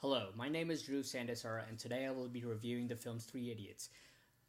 Hello, my name is Drew Sandesara, and today I will be reviewing the film Three Idiots.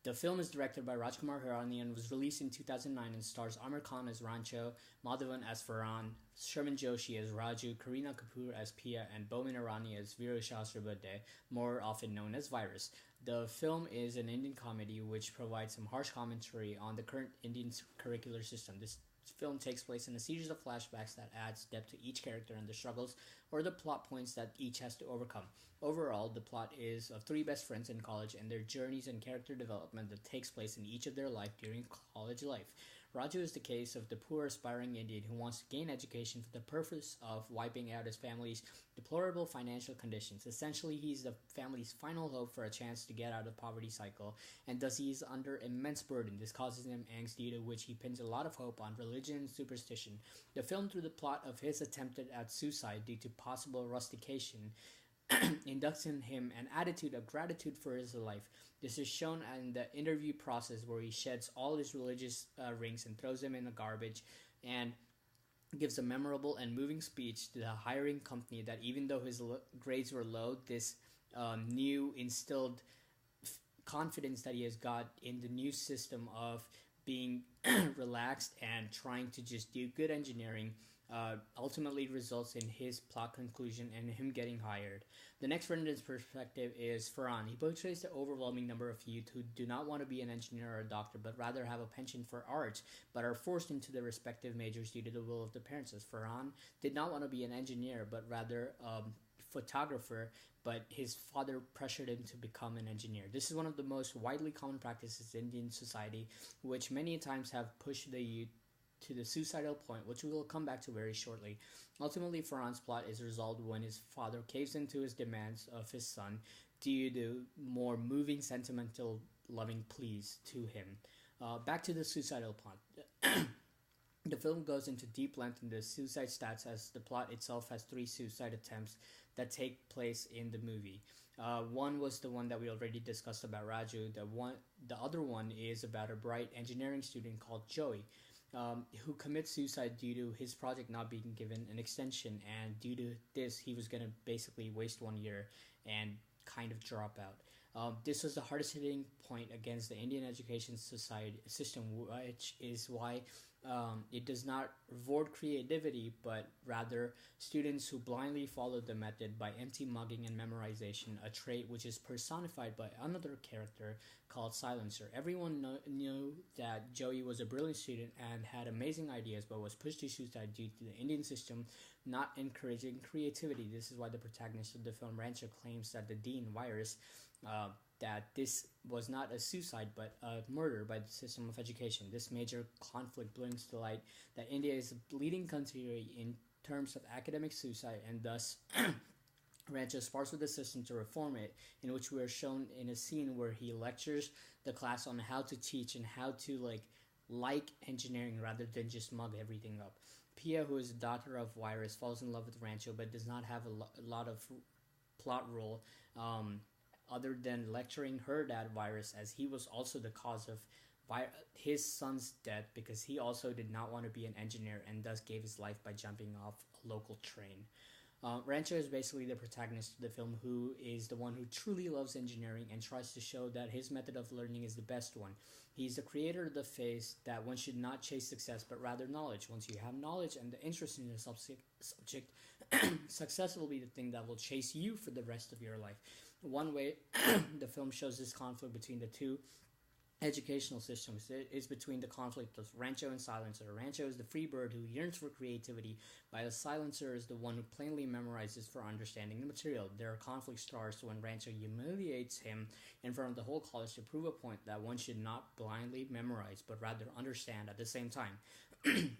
The film is directed by Rajkumar Hirani and was released in 2009 and stars Amir Khan as Rancho, Madhavan as Farhan, Sherman Joshi as Raju, Kareena Kapoor as Pia, and Bomin Irani as Virashashrabade, more often known as Virus. The film is an Indian comedy which provides some harsh commentary on the current Indian curricular system. This film takes place in a series of flashbacks that adds depth to each character and the struggles or the plot points that each has to overcome. Overall, the plot is of three best friends in college and their journeys and character development that takes place in each of their life during college life. Raju is the case of the poor aspiring Indian who wants to gain education for the purpose of wiping out his family's deplorable financial conditions. Essentially, he's the family's final hope for a chance to get out of the poverty cycle, and thus he is under immense burden. This causes him angst, due to which he pins a lot of hope on religion and superstition. The film, through the plot of his attempted at suicide due to possible rustication, inducts in him an attitude of gratitude for his life. This is shown in the interview process where he sheds all his religious rings and throws them in the garbage, and gives a memorable and moving speech to the hiring company that even though his grades were low, this new instilled confidence that he has got in the new system of being relaxed and trying to just do good engineering ultimately results in his plot conclusion and him getting hired. The next friend in his perspective is Farhan. He portrays the overwhelming number of youth who do not want to be an engineer or a doctor, but rather have a penchant for arts, but are forced into their respective majors due to the will of their parents. As Farhan did not want to be an engineer, but rather photographer, but his father pressured him to become an engineer. This is one of the most widely common practices in Indian society, which many times have pushed the youth to the suicidal point, which we will come back to very shortly. Ultimately, Farhan's plot is resolved when his father caves into his demands of his son due to more moving, sentimental, loving pleas to him. Back to the suicidal plot. The film goes into deep length in the suicide stats, as the plot itself has 3 suicide attempts that take place in the movie. One was the one that we already discussed about Raju. The other one is about a bright engineering student called Joey, who commits suicide due to his project not being given an extension, and due to this, he was going to basically waste 1 year and kind of drop out. This was the hardest hitting point against the Indian education society system, which is why it does not reward creativity, but rather students who blindly follow the method by empty mugging and memorization, a trait which is personified by another character called Silencer. Everyone knew that Joey was a brilliant student and had amazing ideas, but was pushed to suicide due to the Indian system not encouraging creativity. This is why the protagonist of the film, Rancho, claims that the dean, Virus, that this was not a suicide but a murder by the system of education. This major conflict brings to light that India is a leading country in terms of academic suicide, and thus Rancho spars with the system to reform it, in which we are shown in a scene where he lectures the class on how to teach and how to like engineering rather than just mug everything up. Pia, who is the daughter of Virus, falls in love with Rancho but does not have a lot of plot role other than lecturing her dad, Virus, as he was also the cause of his son's death, because he also did not want to be an engineer and thus gave his life by jumping off a local train. Rancho is basically the protagonist of the film, who is the one who truly loves engineering and tries to show that his method of learning is the best one. He's the creator of the phase that one should not chase success but rather knowledge. Once you have knowledge and the interest in the subject, success will be the thing that will chase you for the rest of your life. One way the film shows this conflict between the two educational systems is between the conflict of Rancho and Silencer. Rancho is the free bird who yearns for creativity, while the Silencer is the one who plainly memorizes for understanding the material. Their conflict starts when Rancho humiliates him in front of the whole college to prove a point that one should not blindly memorize, but rather understand at the same time.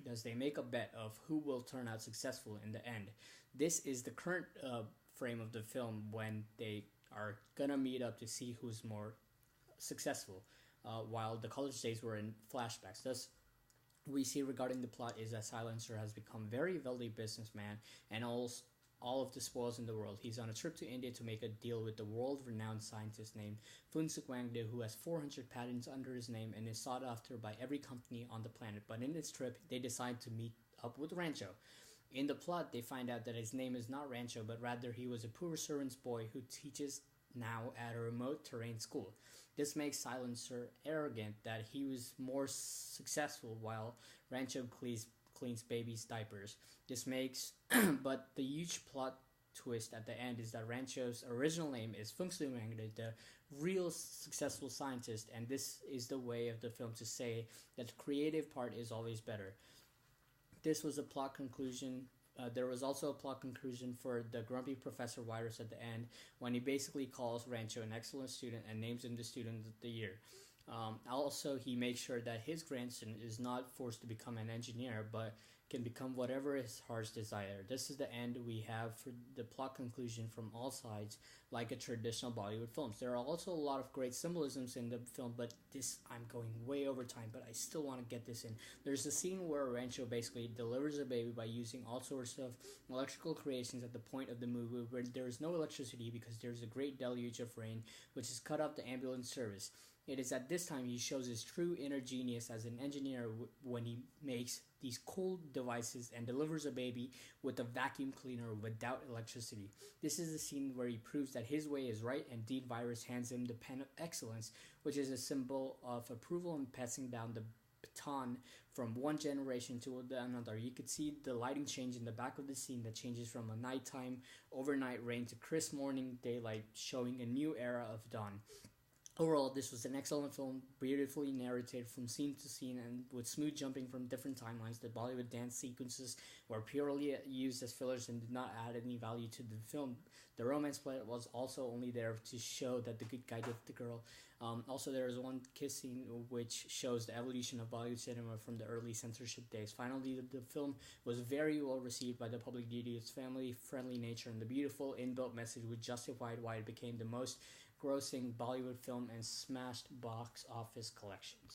Thus, they make a bet of who will turn out successful in the end. This is the current frame of the film, when they are gonna meet up to see who's more successful. While the college days were in flashbacks. Thus, we see regarding the plot is that Silencer has become very wealthy businessman and all of the spoils in the world. He's on a trip to India to make a deal with the world-renowned scientist named Funsuk Wangde, who has 400 patents under his name and is sought after by every company on the planet. But in this trip, they decide to meet up with Rancho. In the plot, they find out that his name is not Rancho, but rather he was a poor servant's boy who teaches now at a remote terrain school. This makes Silencer arrogant that he was more successful while Rancho cleans babies' diapers. This makes, but the huge plot twist at the end is that Rancho's original name is Feng Shui Wang, the real successful scientist, and this is the way of the film to say that the creative part is always better. This was a plot conclusion. There was also a plot conclusion for the grumpy Professor Virus at the end when he basically calls Rancho an excellent student and names him the student of the year. Also, he makes sure that his grandson is not forced to become an engineer, but can become whatever his heart's desire. This is the end we have for the plot conclusion from all sides, like a traditional Bollywood films. There are also a lot of great symbolisms in the film, but I'm going way over time, but I still want to get this in. There's a scene where Rancho basically delivers a baby by using all sorts of electrical creations at the point of the movie where there is no electricity because there's a great deluge of rain, which has cut off the ambulance service. It is at this time he shows his true inner genius as an engineer when he makes these cool devices and delivers a baby with a vacuum cleaner without electricity. This is the scene where he proves that his way is right and Dean Virus hands him the pen of excellence, which is a symbol of approval and passing down the baton from one generation to another. You could see the lighting change in the back of the scene that changes from a nighttime overnight rain to crisp morning daylight, showing a new era of dawn. Overall, this was an excellent film, beautifully narrated from scene to scene and with smooth jumping from different timelines. The Bollywood dance sequences were purely used as fillers and did not add any value to the film. The romance plot was also only there to show that the good guy did the girl. Also, there is one kiss scene which shows the evolution of Bollywood cinema from the early censorship days. Finally, the film was very well received by the public due to its family-friendly nature and the beautiful inbuilt message which justified why it became the most grossing Bollywood film and smashed box office collections.